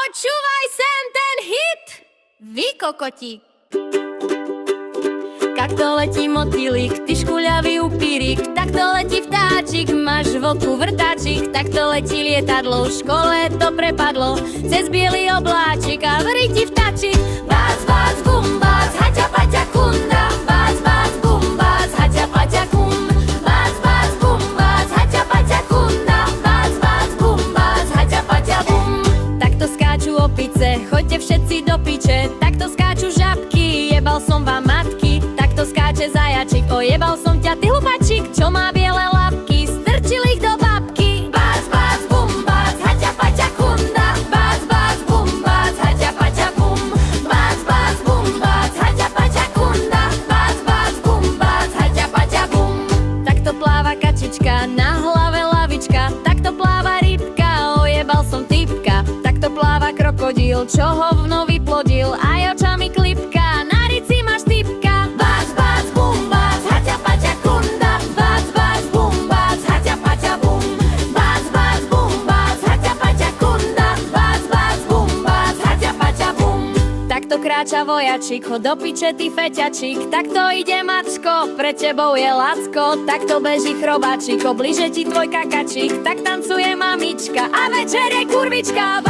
Počúvaj sem ten hit, vy kokotík. Takto letí motýlik, ty škuľavý upírik. Takto letí vtáčik, máš v oku vrtáčik. Takto letí lietadlo, v škole to prepadlo cez biely obláčik a vrí ti vtáčik. Bác, bác, bum, bác, haťa, paťa, kunda. Bác, bác, bum, bác, haťa, paťa, kum. Bác, bác, bum, bác, haťa, paťa, kunda. Bác, bác, bum, bác, haťa, paťa, bum. Takto skáču opice, choďte všetci do piče. Takto skáču žabky, jebal som vám matky. Takto skáče zajačik, ojebal som ťa, ty hlupačik, čo má biele labky, strčil ich do babky. Bác, bác, bum, bác, haťa, paťa, kunda. Bác, bác, bum, bác, haťa, paťa, bum. Bác, bác, bum, bác, haťa, paťa, kunda. Bác, bác, bum, bác, haťa, paťa, bum. Takto pláva kačička, na hlave lavička. Takto pláva rybka, ojebal som typka. Takto pláva krokodíl, čo hovno vyplodil, aj očami klipka, na rici máš typka. Bác, bác, bum, bác, haťa, paťa, kunda. Bác, bác, bum, bác, haťa, paťa, bum. Bác, bác, bum, bác, haťa, paťa, kunda. Bác, bác, bum, bác, haťa, paťa, bum. Takto kráča vojačik, chod do piče, ty feťačik. Takto ide macko, pred tebou je lacko. Takto beží chrobáčik, obliže ti tvoj kakačik. Tak tancuje mamička a večer je kurvička.